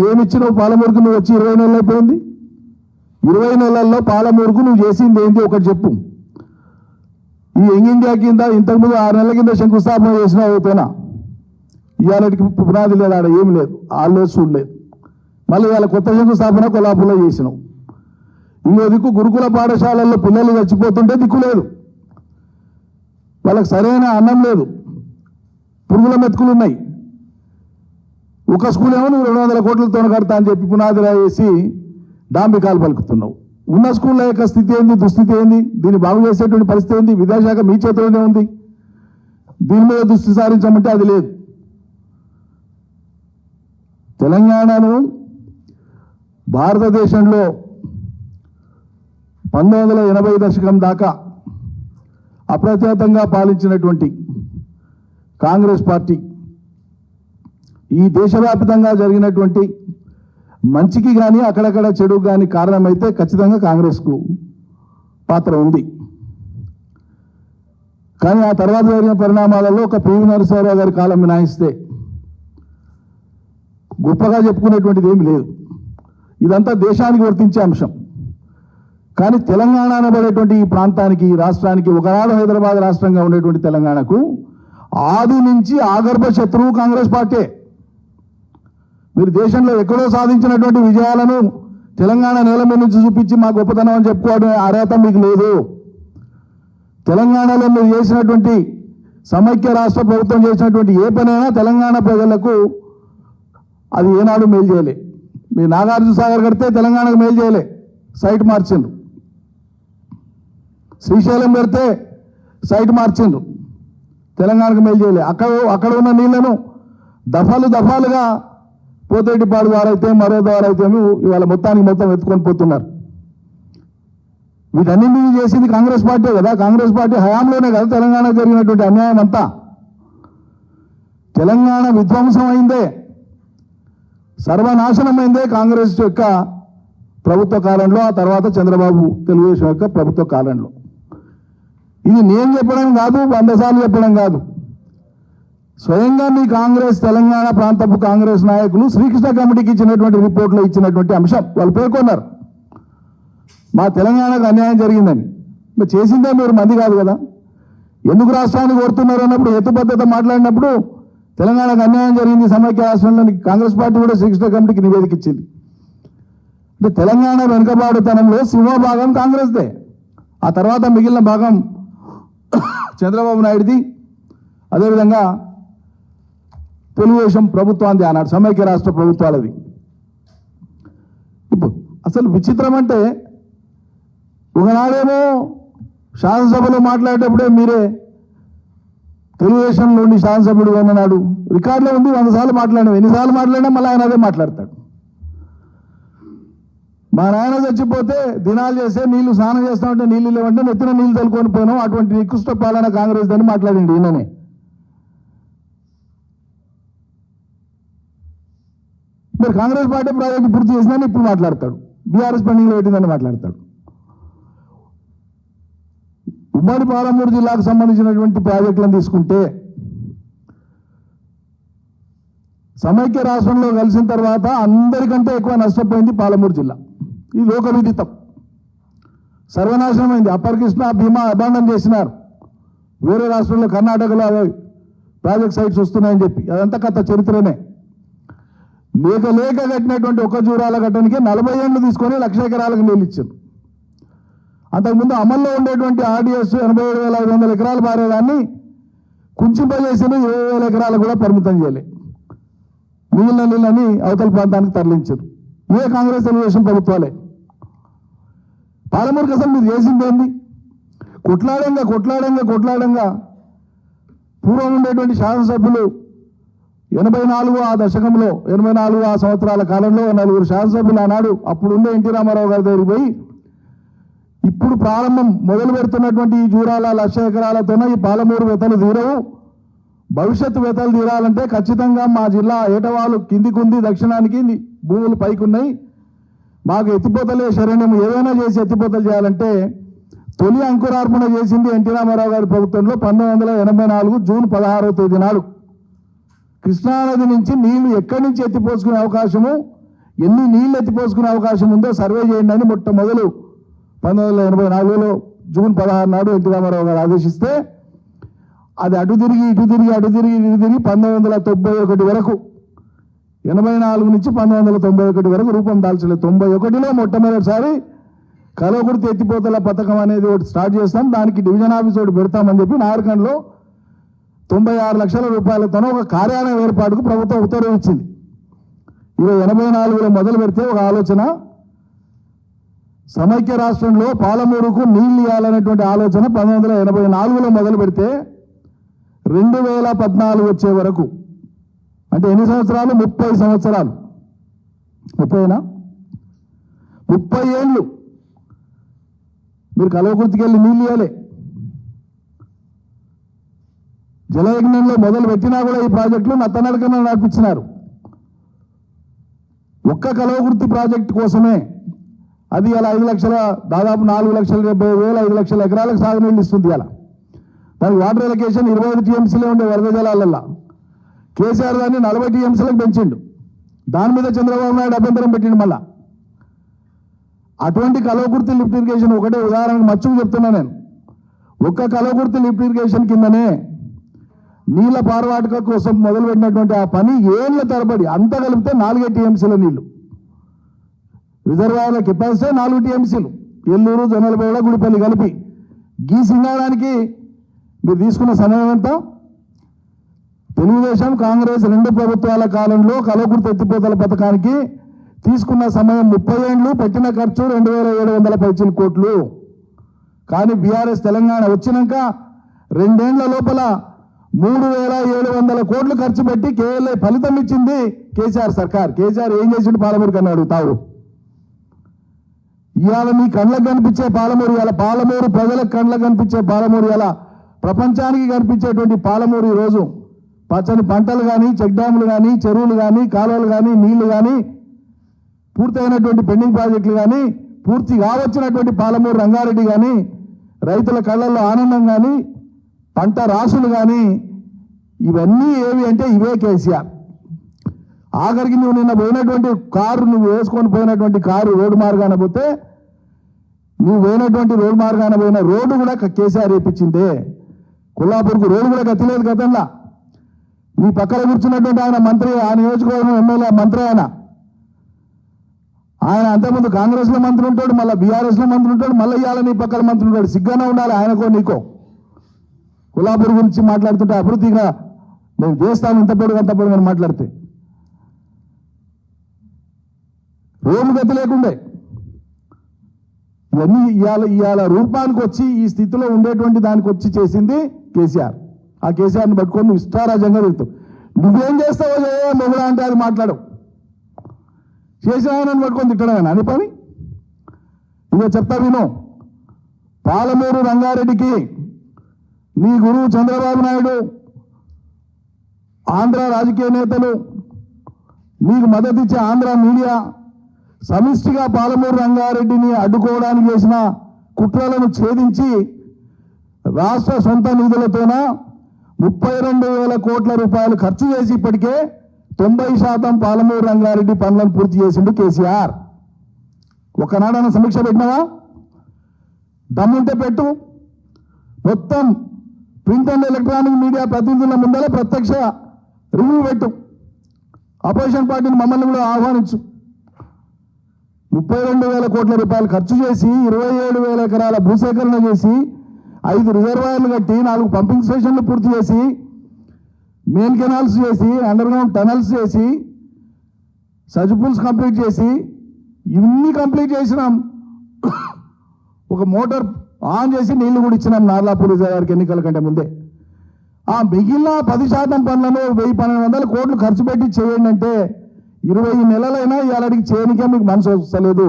ఏమిచ్చినావు పాలమూరుకు? నువ్వు వచ్చి 20 నెలలు అయిపోయింది. 20 నెలల్లో పాలమూరుకు నువ్వు చేసింది ఏంటి ఒకటి చెప్పు. ఈ యంగ్ ఇండియా కింద ఇంతకుముందు 6 నెలల కింద శంకుస్థాపన చేసినా అవుతానా? ఇవాళకి పునాది లేదు, ఆడ ఏమి లేదు, ఆల్లేదు చూడలేదు. మళ్ళీ ఇవాళ కొత్త శంకుస్థాపన కొల్లాపూర్లో చేసినావు. ఇంకో దిక్కు గురుకుల పాఠశాలల్లో పిల్లలు చచ్చిపోతుంటే దిక్కు లేదు, వాళ్ళకి సరైన అన్నం లేదు, పురుగుల మెతుకులు ఉన్నాయి. ఒక స్కూల్ ఏమో నువ్వు 200 కోట్లతో కడతా అని చెప్పి పునాది వేసి డాంబికాలు పలుకుతున్నావు. ఉన్న స్కూళ్ళ యొక్క స్థితి ఏంది, దుస్థితి ఏంది, దీన్ని బాగు చేసేటువంటి పరిస్థితి ఏంది? విద్యాశాఖ మీ చేతిలోనే ఉంది. దీని మీద దృష్టి సారించమంటే అది లేదు. తెలంగాణను భారతదేశంలో 1980 దశకం దాకా అప్రతిహతంగా పాలించినటువంటి కాంగ్రెస్ పార్టీ ఈ దేశవ్యాప్తంగా జరిగినటువంటి మంచికి కానీ అక్కడక్కడ చెడుకు కానీ కారణమైతే ఖచ్చితంగా కాంగ్రెస్కు పాత్ర ఉంది. కానీ ఆ తర్వాత జరిగిన పరిణామాలలో ఒక పివి నరసింహారావు గారి కాలం మినహాయిస్తే గొప్పగా చెప్పుకునేటువంటిది ఏమి లేదు. ఇదంతా దేశానికి వర్తించే అంశం. కానీ తెలంగాణ అనబడేటువంటి ఈ ప్రాంతానికి, ఈ రాష్ట్రానికి, ఒకనాడు హైదరాబాద్ రాష్ట్రంగా ఉండేటువంటి తెలంగాణకు ఆది నుంచి ఆగర్భ శత్రువు కాంగ్రెస్ పార్టీ. మీరు దేశంలో ఎక్కడో సాధించినటువంటి విజయాలను తెలంగాణ నేల మీద నుంచి చూపించి మా గొప్పతనం అని చెప్పుకోవడం అర్హత మీకు లేదు. తెలంగాణలో మీరు చేసినటువంటి సమైక్య రాష్ట్ర ప్రభుత్వం చేసినటువంటి ఏ పనైనా తెలంగాణ ప్రజలకు అది ఏనాడు మేలు చేయలే. మీ నాగార్జున సాగర్ కడితే తెలంగాణకు మేలు చేయలే, సైట్ మార్చిండ్రు. శ్రీశైలం కడితే సైట్ మార్చిండ్రు, తెలంగాణకు మేలు చేయలే. అక్కడ ఉన్న నీళ్లను దఫాలుగా పోతేటిపాడు వారైతే మరో ద్వారైతే ఇవాళ మొత్తం ఎత్తుకొని పోతున్నారు. వీటన్నింటినీ చేసింది కాంగ్రెస్ పార్టీ కదా. కాంగ్రెస్ పార్టీ హయాంలోనే కదా తెలంగాణ జరిగినటువంటి అన్యాయం అంతా. తెలంగాణ విధ్వంసం అయిందే, సర్వనాశనమైందే కాంగ్రెస్ యొక్క ప్రభుత్వ కాలంలో, ఆ తర్వాత చంద్రబాబు తెలుగుదేశం యొక్క ప్రభుత్వ కాలంలో. ఇది నేను చెప్పడం కాదు, 100 సార్లు చెప్పడం కాదు. స్వయంగా మీ కాంగ్రెస్ తెలంగాణ ప్రాంతపు కాంగ్రెస్ నాయకులు శ్రీకృష్ణ కమిటీకి ఇచ్చినటువంటి రిపోర్ట్లో ఇచ్చినటువంటి అంశం వాళ్ళు పేర్కొన్నారు. మా తెలంగాణకు అన్యాయం జరిగిందని. మరి చేసిందే మీరు మంది కాదు కదా. ఎందుకు రాష్ట్రాన్ని కోరుతున్నారు అన్నప్పుడు, హేతుబద్ధత మాట్లాడినప్పుడు తెలంగాణకు అన్యాయం జరిగింది సమైక్య రాష్ట్రంలో కాంగ్రెస్ పార్టీ కూడా శ్రీకృష్ణ కమిటీకి నివేదిక ఇచ్చింది. అంటే తెలంగాణ వెనుకబాటుతనంలో సింహభాగం కాంగ్రెస్దే. ఆ తర్వాత మిగిలిన భాగం చంద్రబాబు నాయుడిది, అదేవిధంగా తెలుగుదేశం ప్రభుత్వాన్ని ఆనాడు సమైక్య రాష్ట్ర ప్రభుత్వాలది. ఇప్పుడు అసలు విచిత్రం అంటే, ఒకనాడేమో శాసనసభలో మాట్లాడేటప్పుడే మీరే తెలుగుదేశంలోని శాసనసభ్యుడు అన్నాడు, రికార్డులో ఉంది, 100 సార్లు మాట్లాడాం. ఎన్నిసార్లు మాట్లాడినా మళ్ళీ ఆయన అదే మాట్లాడతాడు. మా నాయన చచ్చిపోతే దినాలు చేస్తే నీళ్లు స్నానం చేస్తామంటే నీళ్ళు లేవంటే నెత్తిన నీళ్ళు తలుకొని పోయినాం, అటువంటి నికృష్ట పాలన కాంగ్రెస్ అని మాట్లాడింది ఈయననే. మరి కాంగ్రెస్ పార్టీ ప్రాజెక్టు పూర్తి చేసిందని ఇప్పుడు మాట్లాడతాడు, బీఆర్ఎస్ పెండింగ్లో పెట్టిందని మాట్లాడతాడు. ఉమ్మడి పాలమూరు జిల్లాకు సంబంధించినటువంటి ప్రాజెక్టులను తీసుకుంటే, సమైక్య రాష్ట్రంలో కలిసిన తర్వాత అందరికంటే ఎక్కువ నష్టపోయింది పాలమూరు జిల్లా. ఇది లోకవిదితం, సర్వనాశనమైంది. అప్పర్ కృష్ణ, భీమా అబాండం చేసినారు. వేరే రాష్ట్రంలో కర్ణాటకలో ప్రాజెక్ట్ సైట్స్ వస్తున్నాయని చెప్పి అదంతా కథ చరిత్రనే. లేక కట్టినటువంటి ఒక జూరాల కట్టడానికి 40 ఏళ్ళు తీసుకొని 1,00,000 ఎకరాలకు నీళ్ళు ఇచ్చారు. అంతకుముందు అమల్లో ఉండేటువంటి ఆర్డీఎస్ 87,500 ఎకరాలు పారేదాన్ని కుంచింపజేసిన 20,000 ఎకరాలు కూడా పరిమితం చేయలే. మిగిలిన నీళ్ళని అవతల ప్రాంతానికి తరలించారు. ఏ కాంగ్రెస్ తెలుగుదేశం ప్రభుత్వాలే. పాలమూరుకి అసలు మీరు చేసింది ఏంది? కొట్లాడంగా పూర్వం ఉండేటువంటి శాసనసభ్యులు 84 ఆ దశకంలో 84 ఆ సంవత్సరాల కాలంలో 4 శాసనసభ్యులు ఆనాడు అప్పుడు ఉండే ఎన్టీ రామారావు గారి దగ్గరికి పోయి, ఇప్పుడు ప్రారంభం మొదలు పెడుతున్నటువంటి ఈ జూరాల 1,00,000 ఎకరాలతోనే ఈ పాలమూరు వెతలు తీరవు, భవిష్యత్తు వెతలు తీరాలంటే ఖచ్చితంగా మా జిల్లా ఏటవాళ్ళు కిందికి ఉంది, దక్షిణానికి భూములు పైకి ఉన్నాయి, మాకు ఎత్తిపోతలే శరణ్యం, ఏదైనా చేసి ఎత్తిపోతలు చేయాలంటే తొలి అంకురార్పణ చేసింది ఎన్టీ రామారావు గారి ప్రభుత్వంలో 1984 జూన్ 16వ తేదీ నాడు కృష్ణానది నుంచి నీళ్లు ఎక్కడి నుంచి ఎత్తిపోసుకునే అవకాశము, ఎన్ని నీళ్లు ఎత్తిపోసుకునే అవకాశం ఉందో సర్వే చేయండి అని మొట్టమొదలు 1984లో జూన్ 16 నాడు ఎన్టీ రామారావు గారు ఆదేశిస్తే అది అటు తిరిగి 1991 వరకు 84 నుంచి 1991 వరకు రూపం దాల్చలేదు. 91లో మొట్టమొదటిసారి కలవకుర్తి ఎత్తిపోతల పథకం అనేది ఒకటి స్టార్ట్ చేస్తాం, దానికి డివిజన్ ఆఫీస్ ఒకటి పెడతామని చెప్పి నార్కండ్లో 96 లక్షల రూపాయలతో ఒక కార్యాలయం ఏర్పాటుకు ప్రభుత్వం ఉత్తర్వు ఇచ్చింది. ఇవి 84లో మొదలు పెడితే ఒక ఆలోచన, సమైక్య రాష్ట్రంలో పాలమూరుకు నీళ్లు ఇవ్వాలనేటువంటి ఆలోచన 1984లో మొదలు పెడితే 2014 వచ్చే వరకు, అంటే ఎన్ని సంవత్సరాలు? 30 సంవత్సరాలు. 30 ఏళ్ళు మీరు కలవకుర్తికి వెళ్ళి నీళ్ళు ఇవ్వలే. జలయజ్ఞంలో మొదలు పెట్టినా కూడా ఈ ప్రాజెక్టులు నత్తనడకన నడిపించినారు. ఒక్క కలవకుర్తి ప్రాజెక్టు కోసమే అది ఇలా 5 లక్షల, దాదాపు 4,70,000 5 లక్షల ఎకరాలకు సాగునీళ్ళు ఇస్తుంది. ఇలా దానికి వాటర్ ఎలకేషన్ 25 టీఎంసీలే ఉండే వరద జలాలల్లా. కేసీఆర్ దాన్ని 40 టీఎంసీలకు పెంచిండు. దాని మీద చంద్రబాబు నాయుడు అభ్యంతరం పెట్టిండు. మళ్ళా అటువంటి కలవకుర్తి లిఫ్ట్ ఇరిగేషన్ ఒకటే ఉదాహరణకు మచ్చుకు చెప్తున్నా నేను. ఒక్క కలవకుర్తి లిఫ్ట్ ఇరిగేషన్ కిందనే నీళ్ల పారవాటక కోసం మొదలుపెట్టినటువంటి ఆ పని ఏళ్ల తరబడి అంతా కలిపితే 4 టీఎంసీల నీళ్లు, రిజర్వాయర్ల కెపాసిటీ 4 టీఎంసీలు, ఎల్లూరు, జొన్నలపేట, గుడిపల్లి కలిపి గీసింగడానికి మీరు తీసుకున్న సమయం ఎంత? తెలుగుదేశం కాంగ్రెస్ 2 ప్రభుత్వాల కాలంలో కలవకుర్తి ఎత్తిపోతల పథకానికి తీసుకున్న సమయం 30 ఏళ్ళు, పెట్టిన ఖర్చు 2,700 పైచిల కోట్లు. కానీ బీఆర్ఎస్ తెలంగాణ వచ్చినాక 2 ఏళ్ల లోపల 3,700 కోట్లు ఖర్చు పెట్టి కేవలం ఫలితం ఇచ్చింది కేసీఆర్ సర్కార్. కేసీఆర్ ఏం చేసిండు పాలమూరు కన్నా అడుగుతావు. ఇవాళ మీ కళ్ళకు కనిపించే పాలమూరు, ఇవాళ పాలమూరు ప్రజలకు కళ్ళకు కనిపించే పాలమూరు, ఇవాళ ప్రపంచానికి కనిపించేటువంటి పాలమూరు ఈరోజు పచ్చని పంటలు కానీ, చెక్ డ్యాములు కానీ, చెరువులు కానీ, కాలువలు కానీ, నీళ్లు కానీ, పూర్తయినటువంటి పెండింగ్ ప్రాజెక్టులు కానీ, పూర్తి కావచ్చినటువంటి పాలమూరు రంగారెడ్డి కానీ, రైతుల కళ్ళల్లో ఆనందం కానీ, పంట రాసులు కానీ, ఇవన్నీ ఏవి అంటే ఇవే కేసీఆర్. ఆఖరికి నువ్వు నిన్న పోయినటువంటి కారు, నువ్వు వేసుకొని పోయినటువంటి కారు రోడ్డు మార్గాన పోతే, నువ్వు పోయినటువంటి రోడ్డు మార్గాన పోయిన రోడ్డు కూడా కేసీఆర్ వేయించిందే. కొల్లాపూర్కు రోడ్డు కూడా గతిలేదు గతంలో. నీ పక్కన కూర్చున్నటువంటి ఆయన మంత్రి, ఆ నియోజకవర్గం ఎమ్మెల్యే మంత్రి ఆయన అంతకుముందు కాంగ్రెస్లో మంత్రి ఉంటాడు, మళ్ళీ బీఆర్ఎస్లో మంత్రి ఉంటాడు, మళ్ళీ ఇవాళ నీ పక్కన మంత్రి ఉంటాడు. సిగ్గానే ఉండాలి ఆయనకో నీకో. కొల్లాపూర్ గురించి మాట్లాడుతుంటే అభివృద్ధిగా మేము చేస్తాము ఇంత పొడుగు అంత పొడుగు అని మాట్లాడితే రోడ్డు గతి లేకుండే. ఇవన్నీ ఇవాళ రూపానికి వచ్చి ఈ స్థితిలో ఉండేటువంటి దానికి వచ్చి చేసింది కేసీఆర్. ఆ కేసీఆర్ని పట్టుకొని నువ్వు ఇష్టారాజ్యంగా వెళ్తావు. నువ్వేం చేస్తావో మొగుడా అంటే అది మాట్లాడవు. చేసిన ఆయనను పట్టుకొని తిట్టడం అని పని. ఇదో చెప్తా విను. పాలమూరు రంగారెడ్డికి నీ గురువు చంద్రబాబు నాయుడు, ఆంధ్ర రాజకీయ నేతలు, నీకు మద్దతిచ్చే ఆంధ్ర మీడియా సమిష్టిగా పాలమూరు రంగారెడ్డిని అడ్డుకోవడానికి చేసిన కుట్రలను ఛేదించి రాష్ట్ర సొంత నిధులతోన 32,000 కోట్ల రూపాయలు ఖర్చు చేసి ఇప్పటికే 90% పాలమూరు రంగారెడ్డి పనులను పూర్తి చేసిండు కేసీఆర్. ఒకనాడన సమీక్ష పెట్టినావా? దమ్ముంటే పెట్టు. మొత్తం ప్రింట్ అండ్ ఎలక్ట్రానిక్ మీడియా ప్రతినిధుల ముందర ప్రత్యక్ష రివ్యూ పెట్టు. అపోజిషన్ పార్టీని మమ్మల్ని కూడా ఆహ్వానించు. 32,000 కోట్ల రూపాయలు ఖర్చు చేసి 27,000 ఎకరాల భూసేకరణ చేసి 5 రిజర్వాయర్లు కట్టి 4 పంపింగ్ స్టేషన్లు పూర్తి చేసి మెయిన్ కెనాల్స్ చేసి అండర్ గ్రౌండ్ టనల్స్ చేసి సజ్పుల్స్ కంప్లీట్ చేసి ఇవన్నీ కంప్లీట్ చేసినాం. ఒక మోటార్ ఆన్ చేసి నీళ్లు కూడా ఇచ్చినాం నార్లాపూర్ రిజర్వాయర్కి ఎన్నికల కంటే ముందే. ఆ మిగిలిన 10% పనులను 1,100 కోట్లు ఖర్చు పెట్టి చేయండి అంటే 20 నెలలైనా ఇవాళకి చేయనికే మీకు మనసు వస్తలేదు.